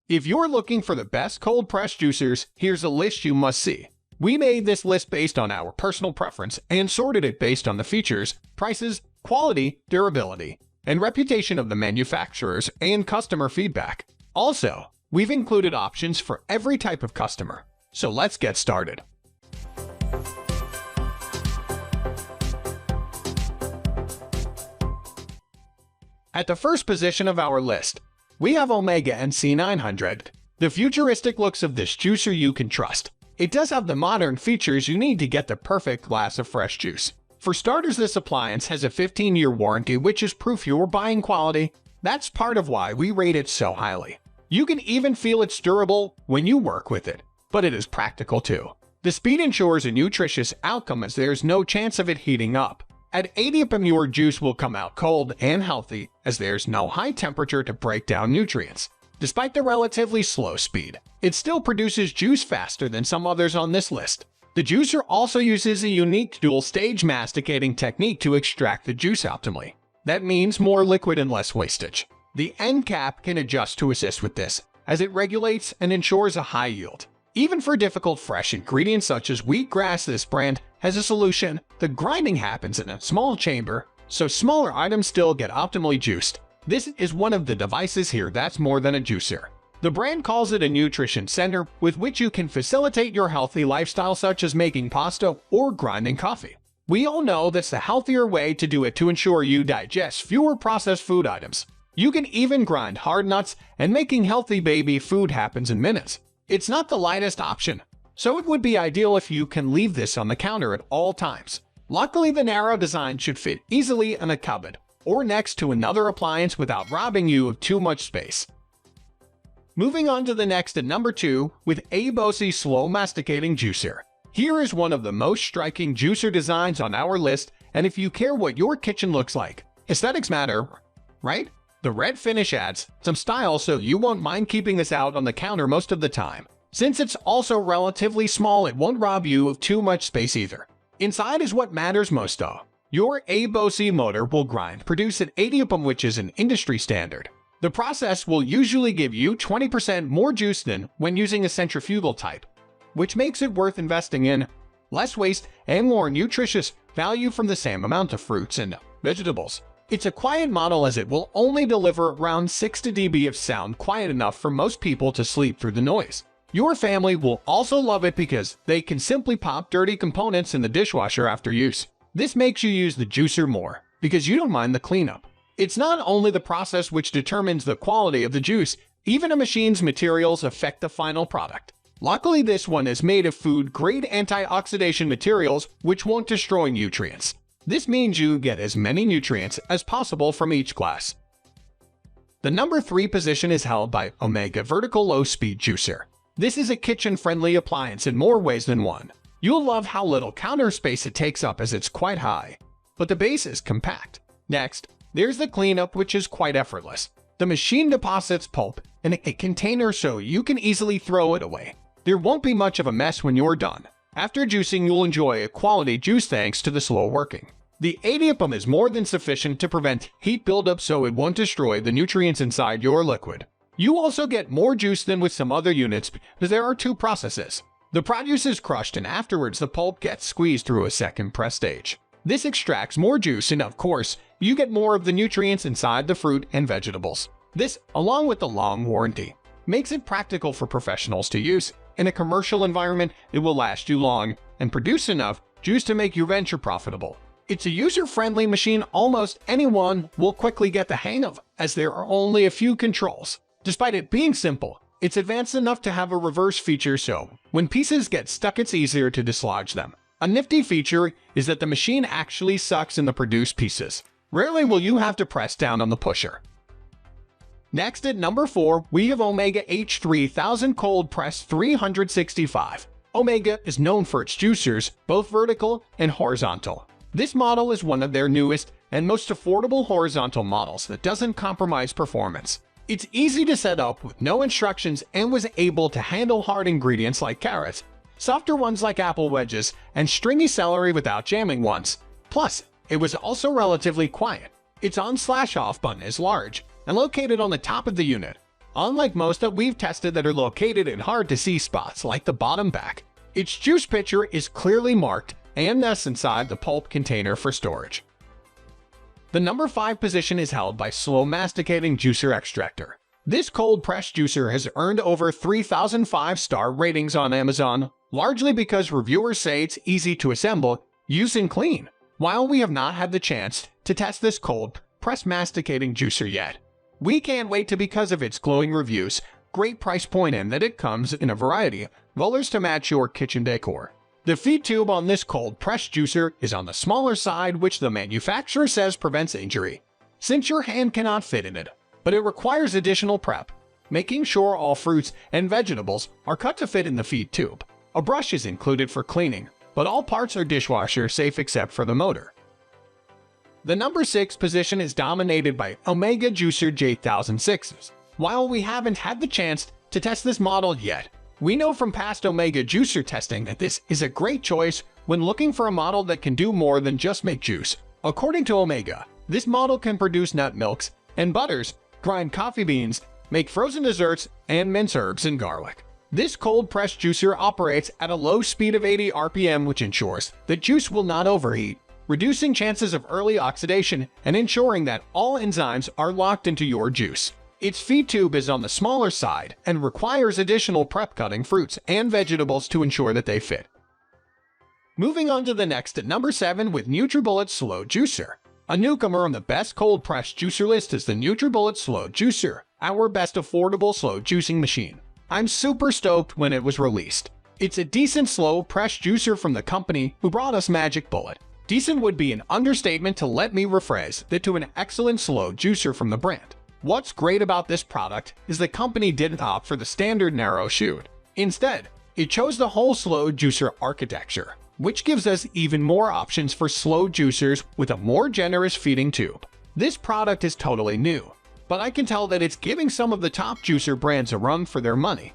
If you're looking for the best cold-pressed juicers, here's a list you must see. We made this list based on our personal preference and sorted it based on the features, prices, quality, durability, and reputation of the manufacturers and customer feedback. Also, we've included options for every type of customer. So let's get started. At the first position of our list, we have Omega NC900. The futuristic looks of this juicer you can trust. It does have the modern features you need to get the perfect glass of fresh juice. For starters, this appliance has a 15-year warranty, which is proof you're buying quality. That's part of why we rate it so highly. You can even feel it's durable when you work with it, but it is practical too. The speed ensures a nutritious outcome as there's no chance of it heating up. At 80 ppm, your juice will come out cold and healthy as there's no high temperature to break down nutrients. Despite the relatively slow speed, it still produces juice faster than some others on this list. The juicer also uses a unique dual-stage masticating technique to extract the juice optimally. That means more liquid and less wastage. The end cap can adjust to assist with this, as it regulates and ensures a high yield. Even for difficult fresh ingredients such as wheatgrass, this brand has a solution. The grinding happens in a small chamber, so smaller items still get optimally juiced. This is one of the devices here that's more than a juicer. The brand calls it a nutrition center with which you can facilitate your healthy lifestyle, such as making pasta or grinding coffee. We all know that's the healthier way to do it to ensure you digest fewer processed food items. You can even grind hard nuts, and making healthy baby food happens in minutes. It's not the lightest option, so it would be ideal if you can leave this on the counter at all times. Luckily, the narrow design should fit easily in a cupboard or next to another appliance without robbing you of too much space. Moving on to the next at number 2 with Aobosi Slow Masticating Juicer. Here is one of the most striking juicer designs on our list, and if you care what your kitchen looks like, aesthetics matter, right? The red finish adds some style, so you won't mind keeping this out on the counter most of the time. Since it's also relatively small, it won't rob you of too much space either. Inside is what matters most though. Your Aobosi motor will produce at 80 ppm, which is an industry standard. The process will usually give you 20% more juice than when using a centrifugal type, which makes it worth investing in. Less waste and more nutritious value from the same amount of fruits and vegetables. It's a quiet model as it will only deliver around 60 dB of sound, quiet enough for most people to sleep through the noise. Your family will also love it because they can simply pop dirty components in the dishwasher after use. This makes you use the juicer more because you don't mind the cleanup. It's not only the process which determines the quality of the juice, even a machine's materials affect the final product. Luckily, this one is made of food-grade antioxidant materials which won't destroy nutrients. This means you get as many nutrients as possible from each glass. The number 3 position is held by Omega Vertical Low Speed Juicer. This is a kitchen-friendly appliance in more ways than one. You'll love how little counter space it takes up as it's quite high, but the base is compact. Next, there's the cleanup, which is quite effortless. The machine deposits pulp in a container so you can easily throw it away. There won't be much of a mess when you're done. After juicing, you'll enjoy a quality juice thanks to the slow working. The 80 ppm is more than sufficient to prevent heat buildup, so it won't destroy the nutrients inside your liquid. You also get more juice than with some other units because there are 2 processes. The produce is crushed and afterwards the pulp gets squeezed through a second press stage. This extracts more juice and of course, you get more of the nutrients inside the fruit and vegetables. This, along with the long warranty, makes it practical for professionals to use. In a commercial environment, it will last you long and produce enough juice to make your venture profitable. It's a user-friendly machine almost anyone will quickly get the hang of, as there are only a few controls. Despite it being simple, it's advanced enough to have a reverse feature, so when pieces get stuck, it's easier to dislodge them. A nifty feature is that the machine actually sucks in the produced pieces. Rarely will you have to press down on the pusher. Next at number 4, we have Omega H3000 Cold Press 365. Omega is known for its juicers, both vertical and horizontal. This model is one of their newest and most affordable horizontal models that doesn't compromise performance. It's easy to set up with no instructions and was able to handle hard ingredients like carrots, softer ones like apple wedges, and stringy celery without jamming ones. Plus, it was also relatively quiet. Its on/off button is large and located on the top of the unit. unlike most that we've tested that are located in hard-to-see spots like the bottom back. Its juice pitcher is clearly marked and nests inside the pulp container for storage. The number 5 position is held by Slow Masticating Juicer Extractor. This cold-pressed juicer has earned over 3,000 5-star ratings on Amazon, largely because reviewers say it's easy to assemble, use, and clean. While we have not had the chance to test this cold-pressed masticating juicer yet, we can't wait to because of its glowing reviews, great price point, and that it comes in a variety of colors to match your kitchen decor. The feed tube on this cold-pressed juicer is on the smaller side, which the manufacturer says prevents injury, since your hand cannot fit in it, but it requires additional prep, making sure all fruits and vegetables are cut to fit in the feed tube. A brush is included for cleaning, but all parts are dishwasher safe except for the motor. The number 6 position is dominated by Omega Juicer J1006. While we haven't had the chance to test this model yet, we know from past Omega Juicer testing that this is a great choice when looking for a model that can do more than just make juice. According to Omega, this model can produce nut milks and butters, grind coffee beans, make frozen desserts, and mince herbs and garlic. This cold-pressed juicer operates at a low speed of 80 RPM, which ensures that juice will not overheat, reducing chances of early oxidation and ensuring that all enzymes are locked into your juice. Its feed tube is on the smaller side and requires additional prep cutting fruits and vegetables to ensure that they fit. Moving on to the next at number 7 with Nutribullet Slow Juicer. A newcomer on the best cold-pressed juicer list is the Nutribullet Slow Juicer, our best affordable slow juicing machine. I'm super stoked when it was released. It's a decent slow-pressed juicer from the company who brought us Magic Bullet. Decent would be an understatement to let me rephrase that to an excellent slow juicer from the brand. What's great about this product is the company didn't opt for the standard narrow chute. Instead, it chose the whole slow juicer architecture, which gives us even more options for slow juicers with a more generous feeding tube. This product is totally new, but I can tell that it's giving some of the top juicer brands a run for their money.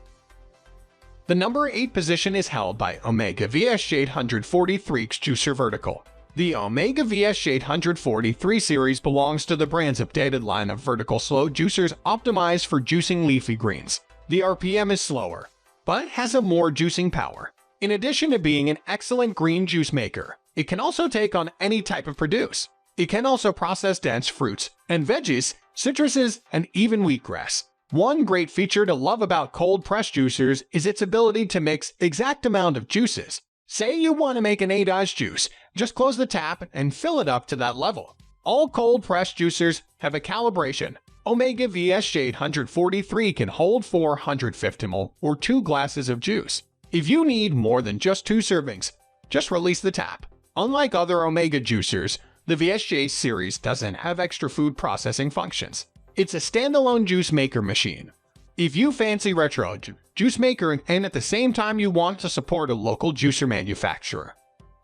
The number 8 position is held by Omega VS843 Juicer Vertical. The Omega VS843 series belongs to the brand's updated line of vertical slow juicers optimized for juicing leafy greens. The RPM is slower, but has a more juicing power. In addition to being an excellent green juice maker, it can also take on any type of produce. It can also process dense fruits and veggies, citruses, and even wheatgrass. One great feature to love about cold-pressed juicers is its ability to mix exact amount of juices. Say you want to make an 8-ounce juice, just close the tap and fill it up to that level. All cold-pressed juicers have a calibration. Omega VS843 can hold 450 ml or 2 glasses of juice. If you need more than just 2 servings, just release the tap. Unlike other Omega juicers, the VSJ series doesn't have extra food processing functions. It's a standalone juice maker machine. If you fancy retro juice maker and at the same time you want to support a local juicer manufacturer,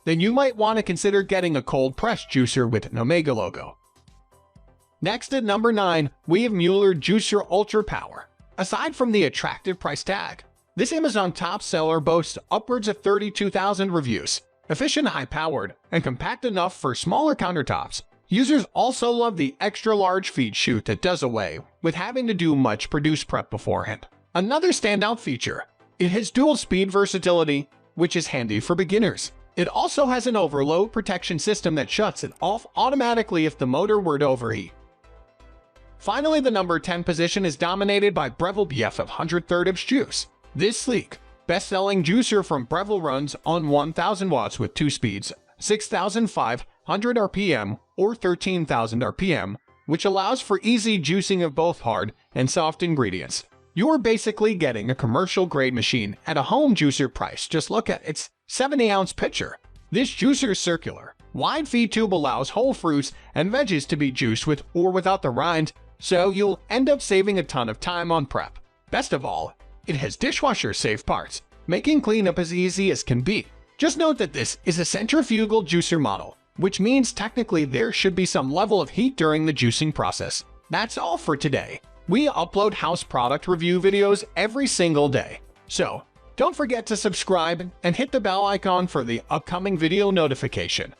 then you might want to consider getting a cold-pressed juicer with an Omega logo. Next at number 9, we have Mueller Juicer Ultra Power. Aside from the attractive price tag, this Amazon top seller boasts upwards of 32,000 reviews. Efficient, high-powered, and compact enough for smaller countertops. Users also love the extra-large feed chute that does away with having to do much produce prep beforehand. Another standout feature, it has dual-speed versatility, which is handy for beginners. It also has an overload protection system that shuts it off automatically if the motor were to overheat. Finally, the number 10 position is dominated by Breville BF 100/3 juice. This sleek, best-selling juicer from Breville runs on 1,000 watts with 2 speeds, 6,500 RPM or 13,000 RPM, which allows for easy juicing of both hard and soft ingredients. You're basically getting a commercial-grade machine at a home juicer price. Just look at its 70-ounce pitcher. This juicer's circular, wide feed tube allows whole fruits and veggies to be juiced with or without the rind, so you'll end up saving a ton of time on prep. Best of all, it has dishwasher-safe parts, making cleanup as easy as can be. Just note that this is a centrifugal juicer model, which means technically there should be some level of heat during the juicing process. That's all for today. We upload house product review videos every single day, so don't forget to subscribe and hit the bell icon for the upcoming video notification.